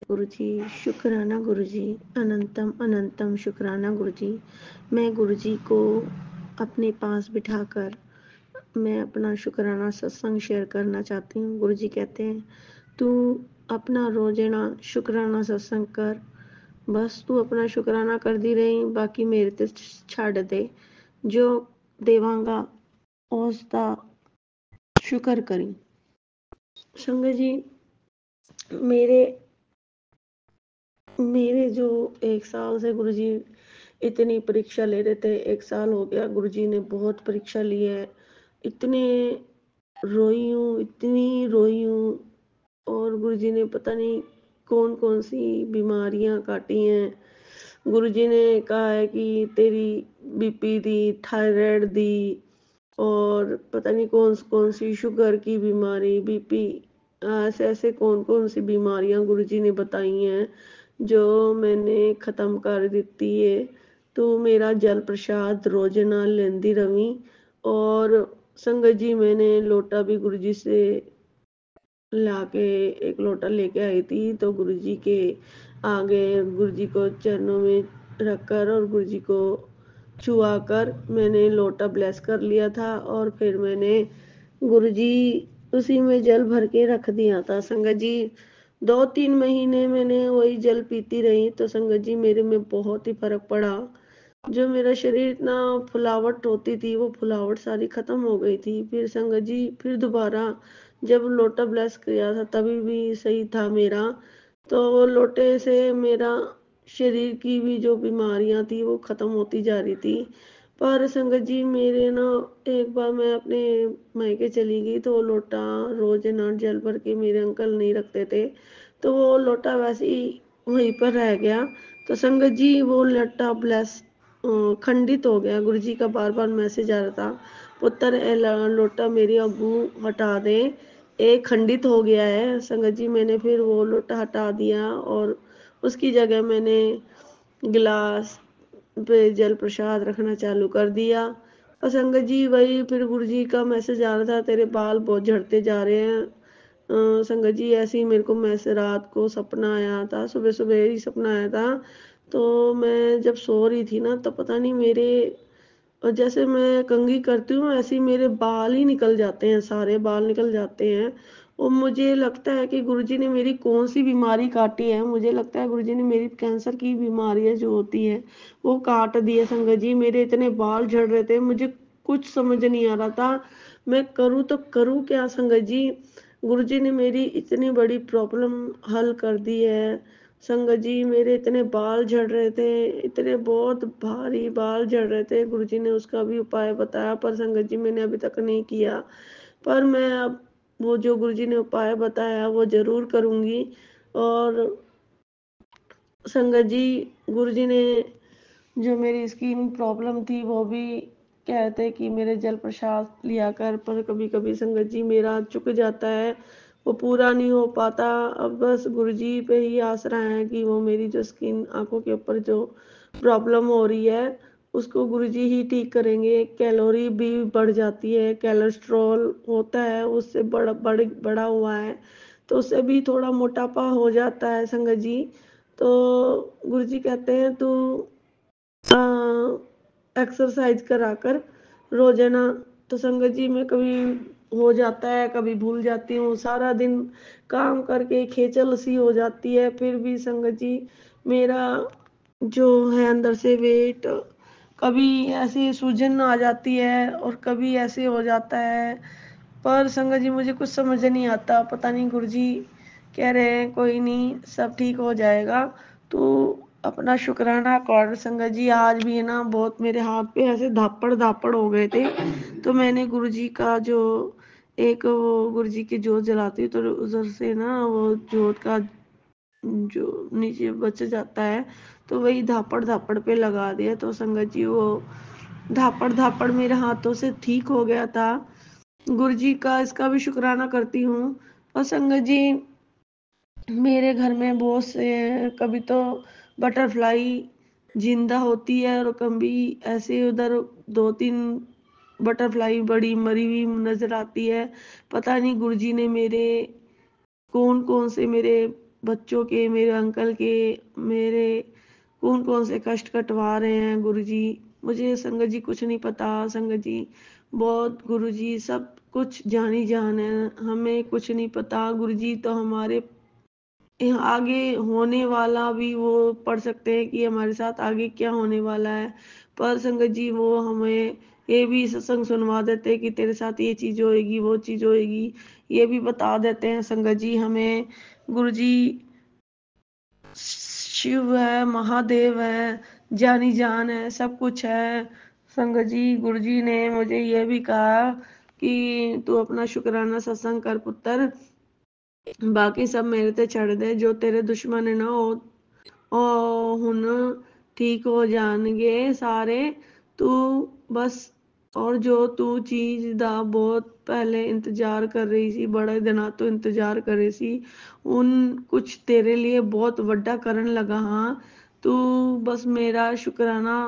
गुरुजी, शुक्राना गुरुजी, अनंतम अनंतम शुक्राना गुरुजी। मैं गुरुजी को अपने पास बिठाकर मैं अपना शुक्राना सत्संग शेयर करना चाहती हूँ। गुरुजी कहते हैं, तू अपना रोजाना शुक्राना सत्संग कर, बस तू अपना शुक्राना कर दी रही, बाकी मेरे ते छड़ दे। जो देवांगा उसका शुक्र करी। संगत जी, मेरे जो 1 साल से गुरुजी इतनी परीक्षा ले रहे थे, 1 साल हो गया गुरुजी ने बहुत परीक्षा ली है। इतनी रोई हूँ और गुरुजी ने पता नहीं कौन कौन सी बीमारियां काटी हैं। गुरुजी ने कहा है कि तेरी बीपी दी, थायराइड दी और पता नहीं कौन कौन सी शुगर की बीमारी, बीपी, ऐसे ऐसे कौन कौन सी बीमारियां गुरुजी ने बताई हैं जो मैंने खत्म कर दी है। तो मेरा जल प्रसाद रोजाना लेंदी रवी। और संगत जी, मैंने लोटा भी गुरुजी से लाके एक लोटा लेके आई थी, तो गुरुजी के आगे गुरुजी को चरणों में रखकर और गुरुजी को छुआ कर मैंने लोटा ब्लेस कर लिया था। और फिर मैंने गुरुजी उसी में जल भर के रख दिया था। संगत जी, 2-3 महीने मैंने वही जल पीती रही, तो संगत जी मेरे में बहुत ही फर्क पड़ा। जो मेरा शरीर इतना फुलावट होती थी, वो फुलावट सारी खत्म हो गई थी। फिर संगत जी, फिर दोबारा जब लोटा ब्लेस किया था तभी भी सही था मेरा। तो वो लोटे से मेरा शरीर की भी जो बीमारियां थी वो खत्म होती जा रही थी। पर संगत जी, मेरे ना एक बार मैं अपने मायके चली गई, तो वो लोटा रोज ना जल भर के मेरे अंकल नहीं रखते थे, तो वो लोटा वैसे ही वहीं पर रह गया। तो संगत जी, वो लोटा ब्लेस खंडित हो गया। गुरुजी का बार बार मैसेज आ रहा था, पुत्र ए लोटा मेरी अबू हटा दे, एक खंडित हो गया है। संगत जी, मैंने फिर वो लोटा हटा दिया और उसकी जगह मैंने गिलास पे जल प्रसाद रखना चालू कर दिया। और संगत जी, वही फिर गुरुजी का मैसेज आ रहा था, तेरे बाल बहुत झड़ते जा रहे हैं। संगत जी, ऐसे ही मेरे को मैसेज रात को सपना आया था, सुबह सुबह ही सपना आया था। तो मैं जब सो रही थी ना, तो पता नहीं मेरे, और जैसे मैं कंघी करती हूँ ऐसे ही मेरे बाल ही निकल जाते हैं, सारे बाल निकल जाते हैं। और मुझे लगता है कि गुरुजी ने मेरी कौन सी बीमारी काटी है। मुझे लगता है गुरुजी ने मेरी कैंसर की बीमारी जो होती है वो काट दी है। संगत जी, मेरे इतने बाल झड़ रहे थे, मुझे कुछ समझ नहीं आ रहा था मैं करूँ तो करूँ क्या। संगत जी, गुरुजी ने मेरी इतनी बड़ी प्रॉब्लम हल कर दी है। संगत जी, मेरे इतने बाल झड़ रहे थे, इतने बहुत भारी बाल झड़ रहे थे, गुरुजी ने उसका भी उपाय बताया, पर संगत जी मैंने अभी तक नहीं किया। पर मैं अब वो जो गुरुजी ने उपाय बताया वो जरूर करूंगी। और संगत जी, गुरुजी ने जो मेरी स्किन प्रॉब्लम थी वो भी कहते कि मेरे जल प्रसाद लिया कर, पर कभी कभी संगत जी मेरा चुक जाता है, वो पूरा नहीं हो पाता। अब बस गुरुजी पे ही आसरा है कि वो मेरी जो स्किन, आंखों के ऊपर जो प्रॉब्लम हो रही है उसको गुरुजी ही ठीक करेंगे। कैलोरी भी बढ़ जाती है, कोलेस्ट्रॉल होता है उससे बड़ा हुआ है, तो उससे भी थोड़ा मोटापा हो जाता है। संगत जी, तो गुरुजी कहते हैं तू एक्सरसाइज करा कर रोजाना। तो संगत जी, मैं कभी हो जाता है, कभी भूल जाती हूँ, सारा दिन काम करके खेचल सी हो जाती है। फिर भी संगत जी, मेरा जो है अंदर से वेट, कभी ऐसी सूजन आ जाती है और कभी ऐसे हो जाता है। पर संगत जी, मुझे कुछ समझ नहीं आता, पता नहीं गुरुजी कह रहे हैं कोई नहीं, सब ठीक हो जाएगा। तो अपना शुक्राना कर। संगत जी, आज भी है ना बहुत मेरे हाथ पे ऐसे धापड़ धापड़ हो गए थे, तो मैंने गुरुजी का जो एक वो गुरुजी की जोत जलाती हूँ, तो उधर से ना वो जोत का जो नीचे बच जाता है, तो वही धापड़ धापड़ पे लगा दिया। तो संगत जी, वो धापड़ धापड़ मेरे हाथों से ठीक हो गया था। गुरुजी का इसका भी शुक्राना करती हूँ। और संगत जी, मेरे घर में बहुत से, कभी तो बटरफ्लाई जिंदा होती है और कभी ऐसे उधर 2-3 बटरफ्लाई बड़ी मरी हुई नजर आती है। पता नहीं गुरुजी ने मेरे कौन कौन से मेरे बच्चों के, मेरे अंकल के, मेरे कौन कौन से कष्ट कटवा रहे हैं गुरुजी। मुझे संगत जी कुछ नहीं पता। संगत जी बहुत, गुरुजी सब कुछ जानी जान है, हमें कुछ नहीं पता। गुरुजी तो हमारे आगे होने वाला भी वो पढ़ सकते हैं कि हमारे साथ आगे क्या होने वाला है। पर संगत जी वो हमें ये भी सत्संग सुनवा देते हैं कि तेरे साथ ये चीज होएगी, वो चीज होएगी, ये भी बता देते हैं संगत जी हमें। गुरुजी शिव है, महादेव है, जानी जान है, सब कुछ है। संगत जी गुरुजी ने मुझे ये भी कहा कि तू अपना शुक्राना सत्संग कर पुत्र, बाकी सब मेरे ते छड़ दे। जो तेरे दुश्मन है ना ਉਹ ਹੁਣ ठीक हो जाएंगे सारे। तू बस, और जो तू चीज दा बहुत पहले इंतजार कर रही सी, बड़े दिनों तो इंतजार कर रही सी, उन कुछ तेरे लिए बहुत वड्डा करन लगा। हाँ तू बस मेरा शुक्राना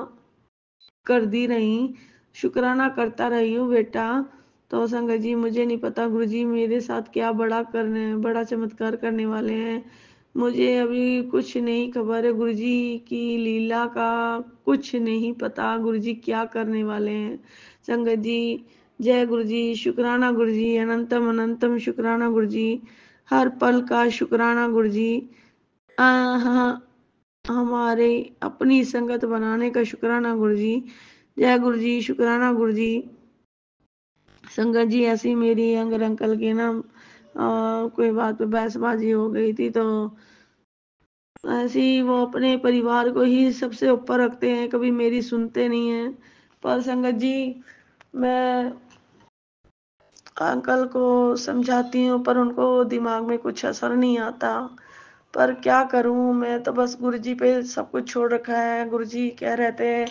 कर दी रही, शुक्राना करता रही हूँ बेटा। तो संगत जी मुझे नहीं पता गुरुजी मेरे साथ क्या बड़ा करने, बड़ा चमत्कार करने वाले हैं। मुझे अभी कुछ नहीं खबर है गुरुजी की लीला का, कुछ नहीं पता गुरुजी क्या करने वाले हैं। संगत जी जय गुरुजी, शुक्राना गुरुजी, अनंतम अनंतम शुक्राना गुरुजी, हर पल का शुक्राना गुरुजी। हाँ, हमारे अपनी संगत बनाने का शुक्राना गुरुजी। जय गुरुजी, शुक्राना गुरुजी। संगत जी ऐसी मेरी अंगर अंकल की ना कोई बात पे बहसबाजी हो गई थी, तो ऐसे ही वो अपने परिवार को ही सबसे ऊपर रखते हैं, कभी मेरी सुनते नहीं हैं। पर संगत जी मैं अंकल को समझाती हूँ पर उनको दिमाग में कुछ असर नहीं आता। पर क्या करूँ, मैं तो बस गुरुजी पे सब कुछ छोड़ रखा है। गुरुजी कह रहे थे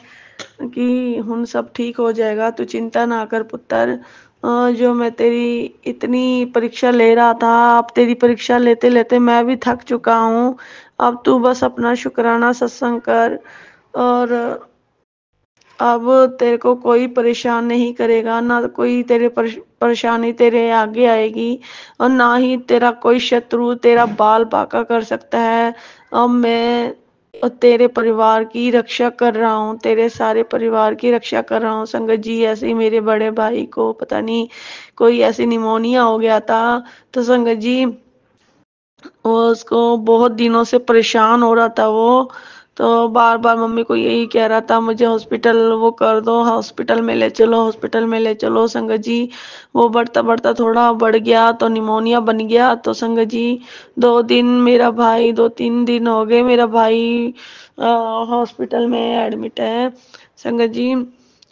कि हुन सब ठीक हो जाएगा, तू चिंता ना कर पुत्र। जो मैं तेरी इतनी परीक्षा ले रहा था, अब तेरी परीक्षा लेते लेते मैं भी थक चुका हूँ। अब तू बस अपना शुक्राना सत्संग कर, और अब तेरे को कोई परेशान नहीं करेगा, ना कोई तेरे परेशानी तेरे आगे आएगी, और ना ही तेरा कोई शत्रु तेरा बाल बांका कर सकता है। अब मैं तेरे परिवार की रक्षा कर रहा हूँ, तेरे सारे परिवार की रक्षा कर रहा हूँ। संगत जी ऐसे ही मेरे बड़े भाई को पता नहीं कोई ऐसी निमोनिया हो गया था, तो संगत जी वो उसको बहुत दिनों से परेशान हो रहा था वो, तो बार बार मम्मी को यही कह रहा था मुझे हॉस्पिटल वो कर दो, हॉस्पिटल में ले चलो, हॉस्पिटल में ले चलो। संगत जी वो बढ़ता बढ़ता थोड़ा बढ़ गया तो निमोनिया बन गया। तो संगत जी 2 दिन मेरा भाई, 2-3 दिन हो गए मेरा भाई हॉस्पिटल में एडमिट है। संगत जी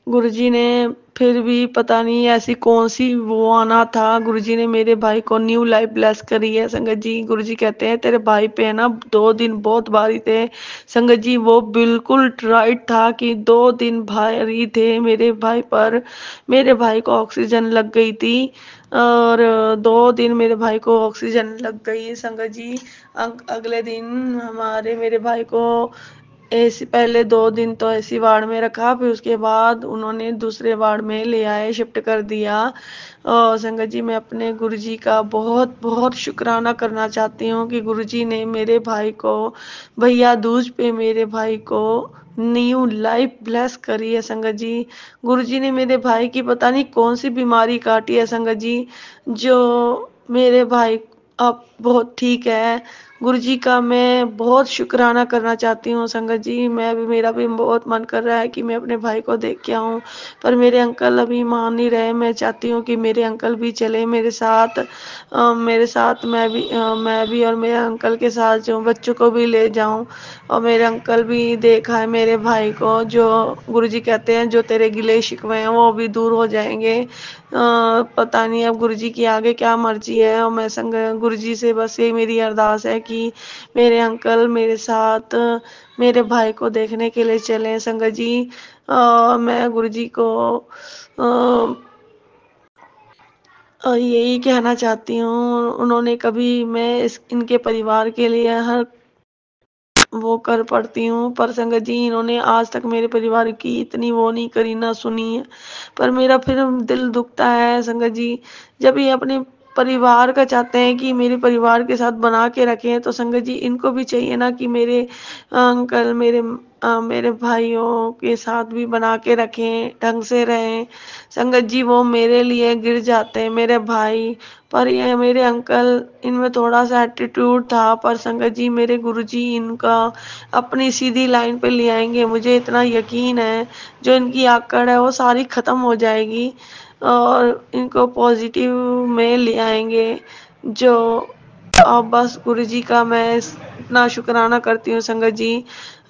गुरुजी ने फिर भी पता नहीं ऐसी कौन सी वो आना था, गुरुजी ने मेरे भाई को न्यू लाइफ ब्लेस करी है। संगत जी गुरुजी कहते हैं तेरे भाई पे है ना 2 दिन बहुत भारी थे। संगत जी वो बिल्कुल राइट था कि 2 दिन भारी थे मेरे भाई पर। मेरे भाई को ऑक्सीजन लग गई थी, और 2 दिन मेरे भाई को ऑक्सीजन लग गई। संगत जी अगले दिन हमारे मेरे भाई को ऐसे पहले 2 दिन तो ऐसी वार्ड में रखा, फिर उसके बाद उन्होंने दूसरे वार्ड में ले आए, शिफ्ट कर दिया। और संगत जी मैं अपने गुरुजी का बहुत बहुत शुक्राना करना चाहती हूँ कि गुरुजी ने मेरे भाई को, भैया दूज पे मेरे भाई को न्यू लाइफ ब्लेस करी है। संगत जी गुरुजी ने मेरे भाई की पता नहीं कौन सी बीमारी काटी है संगत जी, जो मेरे भाई अब बहुत ठीक है। गुरुजी का मैं बहुत शुक्राना करना चाहती हूँ। संगत जी मैं भी, मेरा भी बहुत मन कर रहा है कि मैं अपने भाई को देख के आऊँ, पर मेरे अंकल अभी मान नहीं रहे। मैं चाहती हूँ कि मेरे अंकल भी चले मेरे साथ, मैं भी और मेरे अंकल के साथ जो बच्चों को भी ले जाऊँ, और मेरे अंकल भी देखा है मेरे भाई को। जो गुरुजी कहते हैं जो तेरे गिले शिकवे हैं वो भी दूर हो जाएंगे। पता नहीं अब गुरुजी की आगे क्या मर्जी है, और मैं संग गुरुजी से बस यही मेरी अरदास है कि मेरे अंकल मेरे साथ मेरे भाई को देखने के लिए चले। संगत जी मैं गुरुजी को यही कहना चाहती हूँ, उन्होंने कभी मैं इनके परिवार के लिए हर वो कर पड़ती हूँ, पर संगत जी इन्होंने आज तक मेरे परिवार की इतनी वो नहीं करी, ना सुनी है। पर मेरा फिर दिल दुखता है संगत जी, जब ये अपने परिवार का चाहते हैं कि मेरे परिवार के साथ बना के रखें, तो संगत जी इनको भी चाहिए ना कि मेरे अंकल मेरे भाइयों के साथ भी बना के रखें, ढंग से रहें। संगत जी वो मेरे लिए गिर जाते हैं मेरे भाई, पर ये मेरे अंकल इनमें थोड़ा सा एटीट्यूड था, पर संगत जी मेरे गुरुजी इनका अपनी सीधी लाइन पे ले आएंगे। मुझे इतना यकीन है जो इनकी आकड़ है वो सारी खत्म हो जाएगी और इनको पॉजिटिव में ले आएंगे। जो अब बस गुरुजी का मैं इतना शुक्राना करती हूँ संगत जी।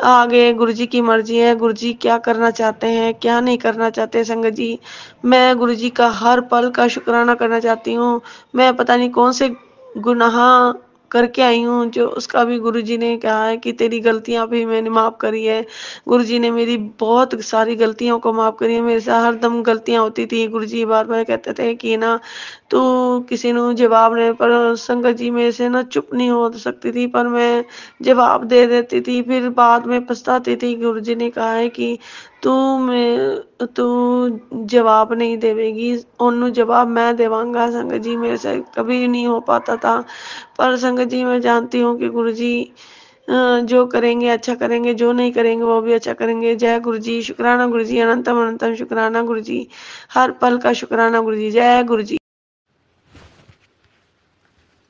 आगे गुरुजी की मर्जी है, गुरुजी क्या करना चाहते हैं क्या नहीं करना चाहते। संगत जी मैं गुरुजी का हर पल का शुक्राना करना चाहती हूँ। मैं पता नहीं कौन से गुनाह करके आई हूँ जो उसका भी गुरुजी ने कहा है कि तेरी गलतियां भी मैंने माफ करी है। गुरुजी ने मेरी बहुत सारी गलतियों को माफ करी है। मेरे से हर दम गलतियां होती थी। गुरुजी बार बार कहते थे कि ना तू किसी ਨੂੰ जवाब नहीं, पर संगत जी मेरे से ना चुप नहीं हो सकती थी, पर मैं जवाब दे देती थी। फिर बाद में पछताती थी। गुरुजी ने कहा है कि तू जवाब नहीं देवेगी, ओनू जवाब मैं देवांगा। संगत जी मेरे से कभी नहीं हो पाता था, पर संगत जी मैं जानती हूँ कि गुरुजी जो करेंगे अच्छा करेंगे, जो नहीं करेंगे वो भी अच्छा करेंगे। जय गुरुजी, शुक्राना गुरुजी, अनंतम अनंतम शुक्राना गुरुजी, हर पल का शुक्राना गुरुजी। जय गुरुजी।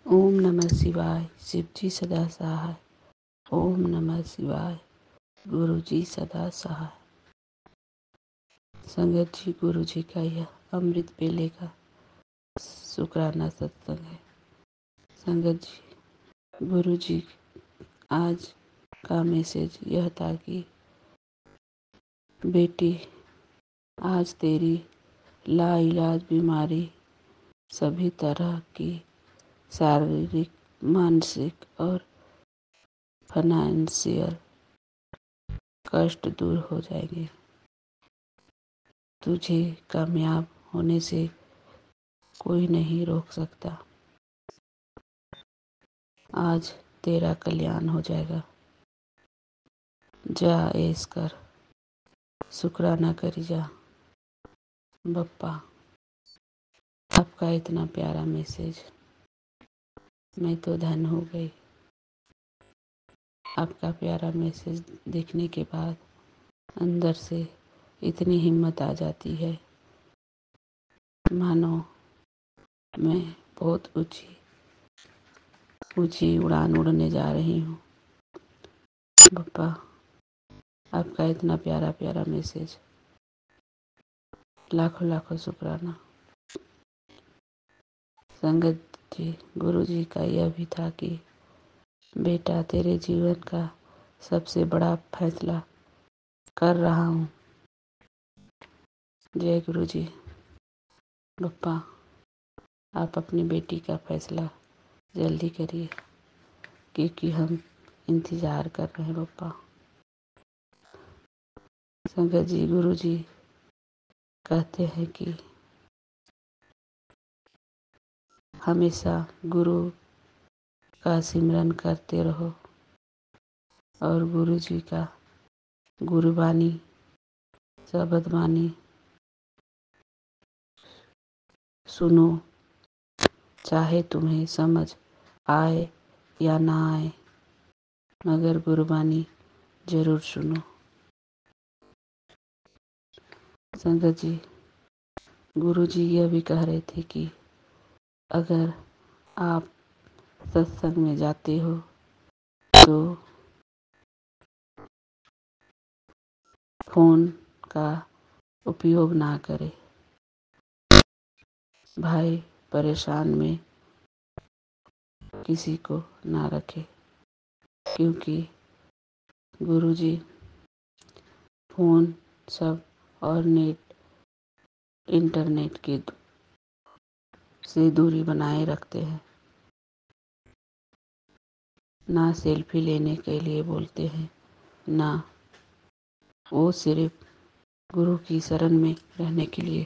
ओम नमः शिवाय। शिव जी सदा सहाय। ओम नमः शिवाय। गुरु जी सदा सहाय। संगत जी गुरु जी का यह अमृत बेले का शुक्राना सत्संग है। संगत जी गुरु जी आज का मैसेज यह था कि बेटी आज तेरी लाइलाज बीमारी सभी तरह की शारीरिक, मानसिक और फाइनेंशियल कष्ट दूर हो जाएंगे। तुझे कामयाब होने से कोई नहीं रोक सकता। आज तेरा कल्याण हो जाएगा। जा ऐश कर, शुक्राना करी जा। बप्पा आपका इतना प्यारा मैसेज, मैं तो धन्य हो गई। आपका प्यारा मैसेज देखने के बाद अंदर से इतनी हिम्मत आ जाती है, मानो मैं बहुत ऊंची ऊंची उड़ान उड़ने जा रही हूँ। बप्पा आपका इतना प्यारा प्यारा मैसेज, लाखों लाखों शुक्राना। संगत जी गुरु जी का यह भी था कि बेटा तेरे जीवन का सबसे बड़ा फैसला कर रहा हूँ। जय गुरु जी। बप्पा आप अपनी बेटी का फैसला जल्दी करिए, क्योंकि हम इंतज़ार कर रहे हैं। बप्पा संगत जी गुरु जी कहते हैं कि हमेशा गुरु का सिमरन करते रहो और गुरु जी का गुरुवाणी शब्दवाणी सुनो, चाहे तुम्हें समझ आए या ना आए, मगर गुरुवाणी जरूर सुनो। संगत जी गुरु जी यह भी कह रहे थे कि अगर आप सत्संग में जाते हो तो फोन का उपयोग ना करें। भाई परेशान में किसी को ना रखे, क्योंकि गुरुजी फोन सब और नेट इंटरनेट के से दूरी बनाए रखते हैं। ना सेल्फी लेने के लिए बोलते हैं, ना वो सिर्फ गुरु की शरण में रहने के लिए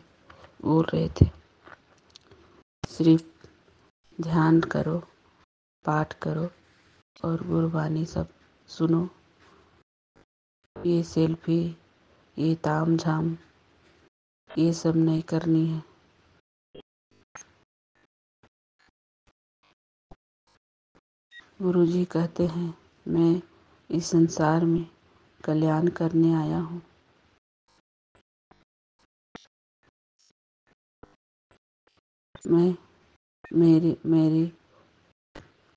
बोल रहे थे। सिर्फ ध्यान करो, पाठ करो और गुरबानी सब सुनो। ये सेल्फी, ये ताम झाम, ये सब नहीं करनी है। गुरुजी कहते हैं, मैं इस संसार में कल्याण करने आया हूँ। मैं मेरी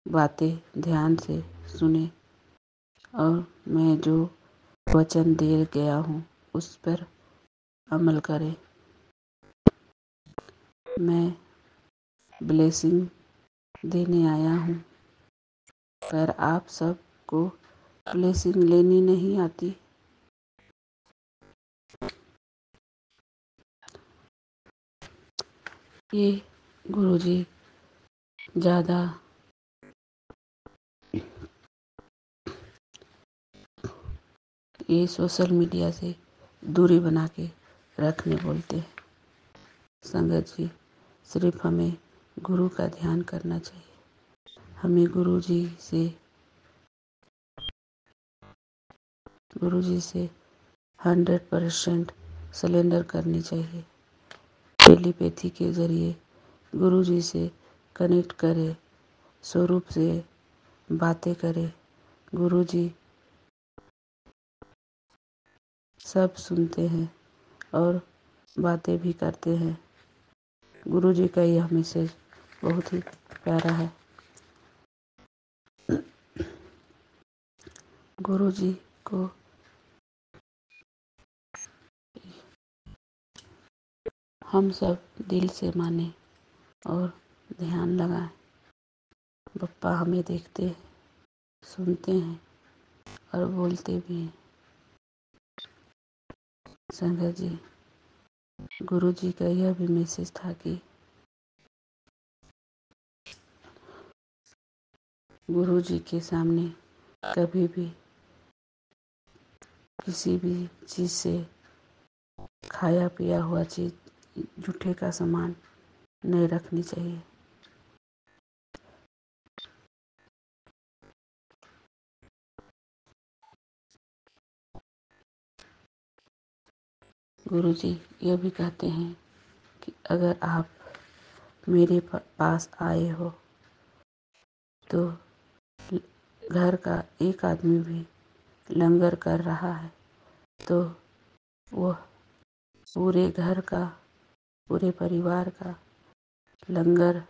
बातें ध्यान से सुने और मैं जो वचन दे गया हूँ उस पर अमल करें। मैं ब्लेसिंग देने आया हूँ, पर आप सबको ब्लेसिंग लेनी नहीं आती। ये गुरुजी ज़्यादा ये सोशल मीडिया से दूरी बना के रखने बोलते हैं। संगत जी, सिर्फ हमें गुरु का ध्यान करना चाहिए। हमें गुरुजी से 100% सरेंडर करनी चाहिए। टेलीपैथी के जरिए गुरुजी से कनेक्ट करें, स्वरूप से बातें करें। गुरुजी सब सुनते हैं और बातें भी करते हैं। गुरुजी का यह मैसेज बहुत ही प्यारा है। गुरुजी को हम सब दिल से माने और ध्यान लगाएं। बप्पा हमें देखते हैं, सुनते हैं और बोलते भी हैं। संगत जी, गुरुजी का यह भी मैसेज था कि गुरुजी के सामने कभी भी किसी भी चीज़ से खाया पिया हुआ चीज़, जूठे का सामान नहीं रखनी चाहिए। गुरुजी यह भी कहते हैं कि अगर आप मेरे पास आए हो तो घर का एक आदमी भी लंगर कर रहा है तो वह पूरे घर का, पूरे परिवार का लंगर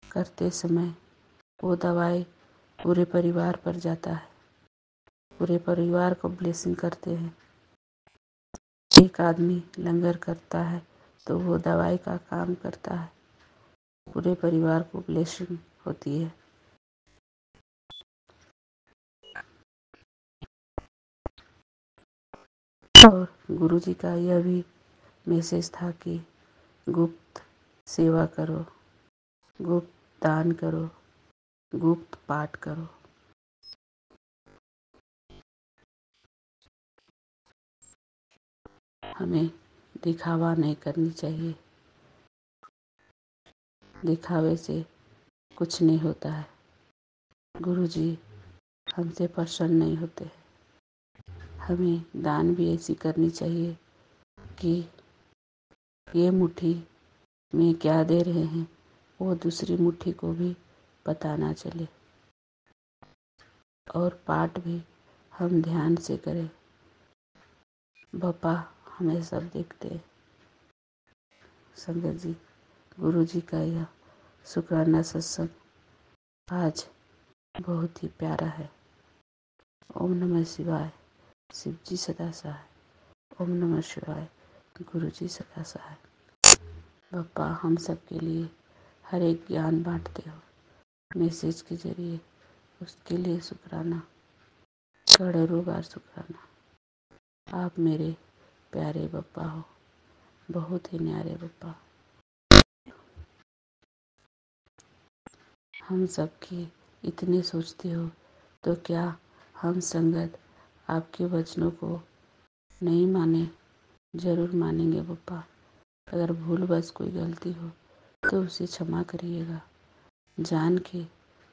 करते समय वो दवाई पूरे परिवार पर जाता है। पूरे परिवार को ब्लेसिंग करते हैं। एक आदमी लंगर करता है तो वो दवाई का काम करता है, पूरे परिवार को ब्लेसिंग होती है। और गुरुजी का यह भी मैसेज था कि गुप्त सेवा करो, गुप्त दान करो, गुप्त पाठ करो। हमें दिखावा नहीं करनी चाहिए। दिखावे से कुछ नहीं होता है। गुरुजी हमसे प्रसन्न नहीं होते। हमें दान भी ऐसी करनी चाहिए कि ये मुट्ठी में क्या दे रहे हैं वो दूसरी मुट्ठी को भी पता ना चले। और पाठ भी हम ध्यान से करें। बप्पा हमें सब देखते हैं। संगत जी, गुरुजी का यह शुक्राना सत्संग आज बहुत ही प्यारा है। ओम नमः शिवाय। शिव जी सदा सहाय। ओम नमः शिवाय। गुरुजी सदा सहाय। बप्पा हम सब के लिए हर एक ज्ञान बांटते हो मैसेज के जरिए, उसके लिए शुक्राना, करोड़ों बार शुक्राना। आप मेरे प्यारे बप्पा हो, बहुत ही न्यारे बप्पा। हम सबकी इतने सोचते हो तो क्या हम संगत आपके वचनों को नहीं माने? जरूर मानेंगे बप्पा। अगर भूल बस कोई गलती हो तो उसे क्षमा करिएगा। जान के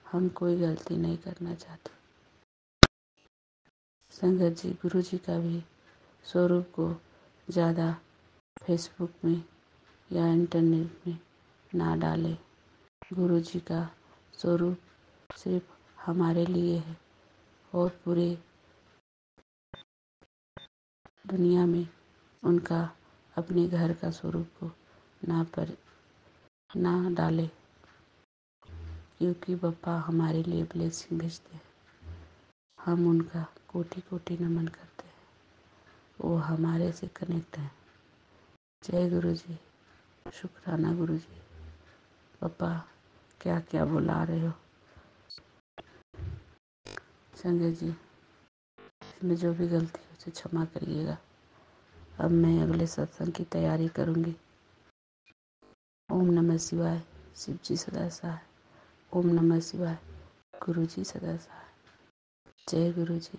हम कोई गलती नहीं करना चाहते। संगत जी, गुरु जी का भी स्वरूप को ज़्यादा फेसबुक में या इंटरनेट में ना डालें। गुरु जी का स्वरूप सिर्फ हमारे लिए है और पूरे दुनिया में उनका अपने घर का स्वरूप को ना डाले, क्योंकि बप्पा हमारे लिए ब्लेसिंग भेजते हैं। हम उनका कोटि कोटि नमन करते हैं, वो हमारे से कनेक्ट हैं। जय गुरु जी, शुक्राना गुरु जी। पप्पा क्या क्या बुला रहे हो। संगत जी, इसमें जो भी गलती हो उसे क्षमा करिएगा। अब मैं अगले सत्संग की तैयारी करूँगी। ओम नमः शिवाय, शिव जी सदा सहाय। ओम नमः शिवाय, गुरु जी सदा सहाय। जय गुरु जी,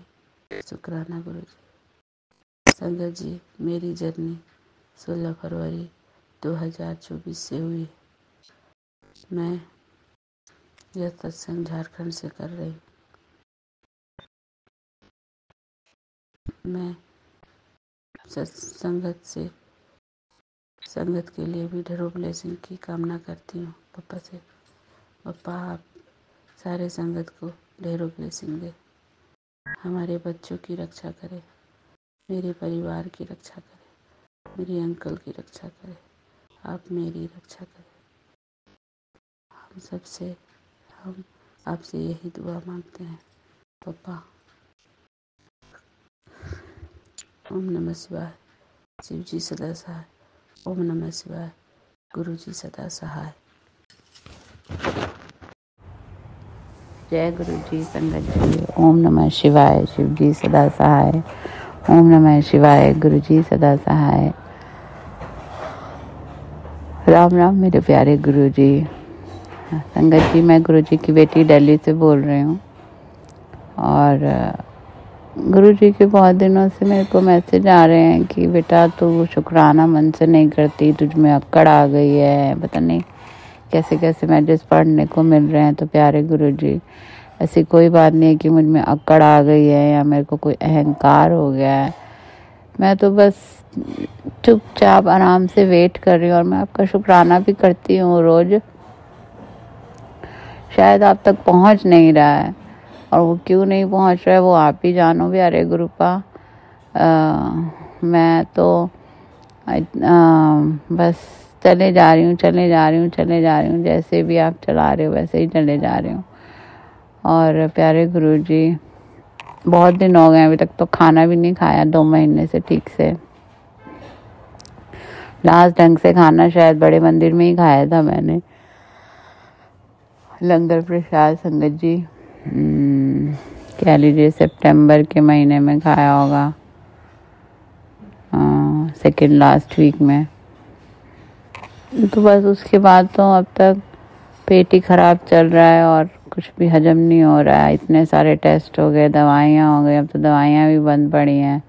शुक्राना गुरु जी। संगत जी, मेरी जर्नी 16 फरवरी 2024 से हुई है। मैं यह सत्संग झारखंड से कर रही हूँ। मैं संगत के लिए भी ढेरों ब्लेसिंग की कामना करती हूँ पप्पा से। पप्पा आप सारे संगत को ढेरों ब्लेसिंग दे, हमारे बच्चों की रक्षा करें, मेरे परिवार की रक्षा करें, मेरे अंकल की रक्षा करें, आप मेरी रक्षा करें। हम आपसे यही दुआ मांगते हैं पप्पा। ओम नमः शिवाय, शिव जी सदा सहाय। ओम नमः शिवाय, गुरु जी सदा सहाय। जय गुरु जी। संगत जी, ओम नमः शिवाय, शिव जी सदा सहाय। ओम नमः शिवाय, गुरु जी सदा सहाय। राम राम मेरे प्यारे गुरु जी। संगत जी, मैं गुरु जी की बेटी दिल्ली से बोल रही हूँ और गुरु जी के बहुत दिनों से मेरे को मैसेज आ रहे हैं कि बेटा तू शुक्राना मन से नहीं करती, तुझ में अक्कड़ आ गई है। पता नहीं कैसे कैसे मैसेज पढ़ने को मिल रहे हैं। तो प्यारे गुरु जी, ऐसी कोई बात नहीं है कि मुझ में अक्कड़ आ गई है या मेरे को कोई अहंकार हो गया है। मैं तो बस चुपचाप आराम से वेट कर रही हूँ और मैं आपका शुक्राना भी करती हूँ रोज। शायद आप तक पहुँच नहीं रहा है और वो क्यों नहीं पहुँच रहा है वो आप ही जानो प्यारे गुरुपा। मैं तो बस चले जा रही हूँ जैसे भी आप चला रहे हो वैसे ही चले जा रही हूँ। और प्यारे गुरु जी, बहुत दिन हो गए अभी तक तो खाना भी नहीं खाया 2 महीने से ठीक से। लास्ट ढंग से खाना शायद बड़े मंदिर में ही खाया था मैंने, लंगर प्रसाद। संगत जी, कह लीजिए सितंबर के महीने में खाया होगा, सेकेंड लास्ट वीक में। तो बस उसके बाद तो अब तक पेट ही खराब चल रहा है और कुछ भी हजम नहीं हो रहा है। इतने सारे टेस्ट हो गए, दवाइयाँ हो गई, अब तो दवाइयाँ भी बंद पड़ी हैं।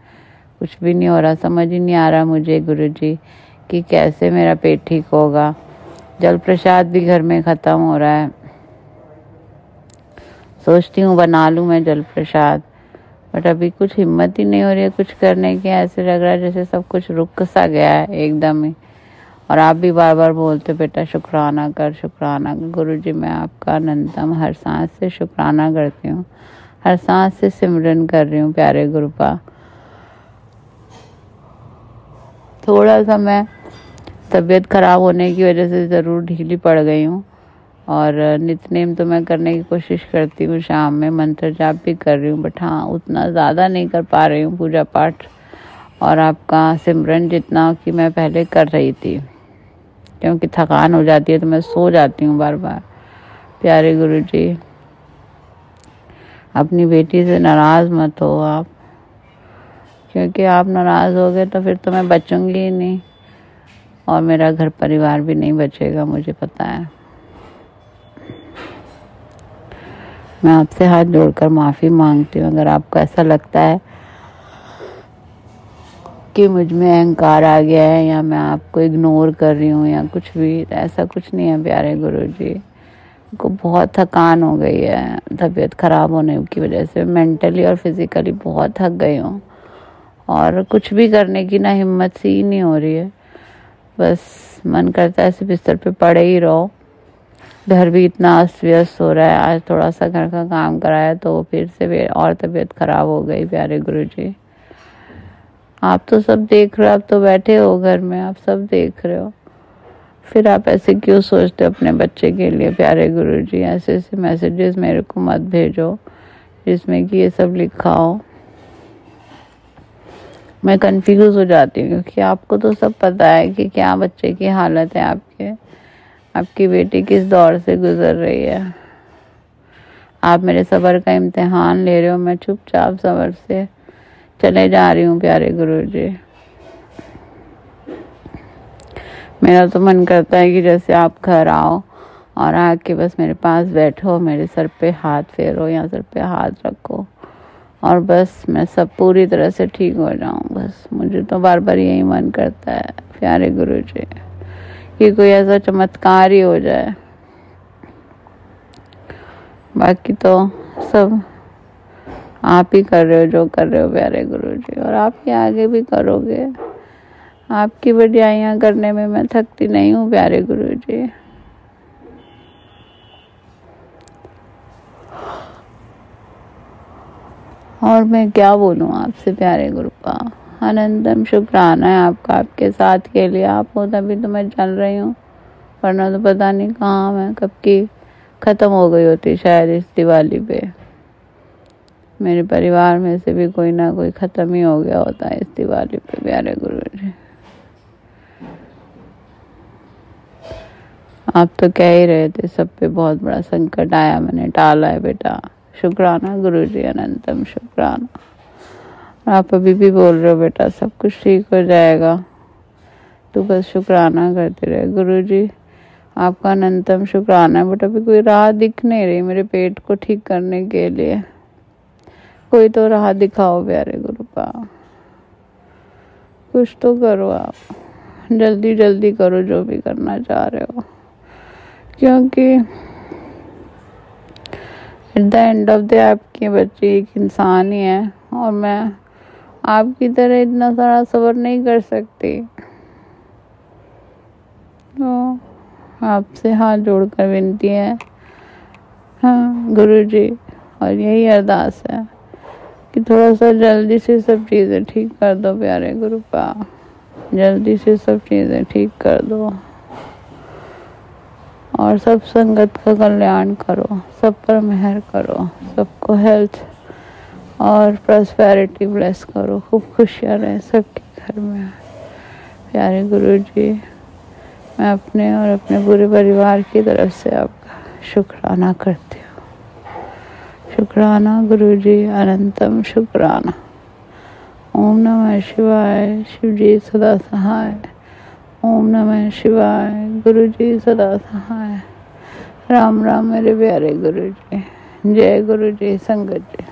कुछ भी नहीं हो रहा, समझ ही नहीं आ रहा मुझे गुरु जी कि कैसे मेरा पेट ठीक होगा। जल प्रसाद भी घर में ख़त्म हो रहा है। सोचती हूँ बना लूँ मैं जल प्रसाद, बट अभी कुछ हिम्मत ही नहीं हो रही है कुछ करने की। ऐसे लग रहा है जैसे सब कुछ रुक सा गया है एकदम ही। और आप भी बार बार बोलते बेटा शुक्राना कर, शुक्राना कर। गुरु जी, मैं आपका अनंतम हर सांस से शुक्राना करती हूँ, हर सांस से सिमरन कर रही हूँ प्यारे गुरुपा। थोड़ा सा मैं तबीयत खराब होने की वजह से ज़रूर ढीली पड़ गई हूँ और नित्यनेम तो मैं करने की कोशिश करती हूँ, शाम में मंत्र जाप भी कर रही हूँ, बट हाँ उतना ज़्यादा नहीं कर पा रही हूँ पूजा पाठ और आपका सिमरन जितना कि मैं पहले कर रही थी, क्योंकि थकान हो जाती है तो मैं सो जाती हूँ बार बार। प्यारे गुरु जी, अपनी बेटी से नाराज़ मत हो आप, क्योंकि आप नाराज़ हो गए तो फिर तो मैं बचूंगी ही नहीं और मेरा घर परिवार भी नहीं बचेगा, मुझे पता है। मैं आपसे हाथ जोड़कर माफ़ी मांगती हूँ अगर आपको ऐसा लगता है कि मुझ में अहंकार आ गया है या मैं आपको इग्नोर कर रही हूँ या कुछ भी। ऐसा कुछ नहीं है प्यारे गुरु जी। को बहुत थकान हो गई है तबीयत ख़राब होने की वजह से, मेंटली और फिज़िकली बहुत थक गई हूँ और कुछ भी करने की ना हिम्मत सी ही नहीं हो रही है। बस मन करता है ऐसे बिस्तर पे पड़े ही रहो घर भी इतना अस्त व्यस्त हो रहा है। आज थोड़ा सा घर का काम कराया तो फिर से और तबीयत खराब हो गई। प्यारे गुरुजी, आप तो सब देख रहे हो, आप तो बैठे हो घर में, आप सब देख रहे हो, फिर आप ऐसे क्यों सोचते हो अपने बच्चे के लिए? प्यारे गुरुजी, ऐसे ऐसे मैसेजेस मेरे को मत भेजो जिसमें कि ये सब लिखा हो। मैं कंफ्यूज हो जाती हूँ, क्योंकि आपको तो सब पता है कि क्या बच्चे की हालत है, आपकी बेटी किस दौर से गुजर रही है। आप मेरे सब्र का इम्तिहान ले रहे हो, मैं चुपचाप सब्र से चले जा रही हूँ। प्यारे गुरुजी, मेरा तो मन करता है कि जैसे आप घर आओ और आके बस मेरे पास बैठो, मेरे सर पे हाथ फेरो या सर पे हाथ रखो और बस मैं सब पूरी तरह से ठीक हो जाऊं। बस मुझे तो बार बार यही मन करता है प्यारे गुरुजी, कि कोई ऐसा चमत्कार ही हो जाए। बाकी तो सब आप ही कर रहे हो जो कर रहे हो प्यारे गुरुजी, और आप ही आगे भी करोगे। आपकी बढ़ियाइयाँ करने में मैं थकती नहीं हूँ प्यारे गुरुजी। और मैं क्या बोलूँ आपसे प्यारे गुरुपा, अनंतम शुक्राना है आपका, आपके साथ के लिए। आप हो तभी तो मैं चल रही हूँ, वरना तो पता नहीं कहाँ मैं कब की ख़त्म हो गई होती। शायद इस दिवाली पे मेरे परिवार में से भी कोई ना कोई ख़त्म ही हो गया होता है इस दिवाली पे प्यारे गुरुजी। आप तो कह ही रहे थे सब पे बहुत बड़ा संकट आया, मैंने टाला है बेटा। शुक्राना गुरुजी, अनंतम शुक्राना। आप अभी भी बोल रहे हो बेटा सब कुछ ठीक हो जाएगा, तू बस शुक्राना करते रहे। गुरुजी, आपका अनंतम शुक्राना, बट अभी कोई राह दिख नहीं रही मेरे पेट को ठीक करने के लिए। कोई तो राह दिखाओ प्यारे गुरुपा, कुछ तो करो आप, जल्दी जल्दी करो जो भी करना चाह रहे हो, क्योंकि at the end of the आपकी बच्ची एक इंसान ही है और मैं आपकी तरह इतना सारा सब्र नहीं कर सकती। तो आपसे हाथ जोड़कर विनती है, हाँ गुरुजी, और यही अरदास है कि थोड़ा सा जल्दी से सब चीज़ें ठीक कर दो प्यारे गुरुपा, जल्दी से सब चीज़ें ठीक कर दो और सब संगत का कल्याण करो, सब पर मेहर करो, सबको हेल्थ और प्रॉस्पेरिटी ब्लेस करो, खूब खुशियाँ रहें सबके घर में प्यारे गुरुजी। मैं अपने और अपने पूरे परिवार की तरफ से आपका शुक्राना करती हूँ। शुक्राना गुरुजी, अनंतम शुक्राना। ओम नमः शिवाय, शिव जी सदा सहाय। ओम नमः शिवाय, गुरुजी सदा सहाय। राम राम मेरे प्यारे गुरुजी। जय गुरुजी, संगत जी।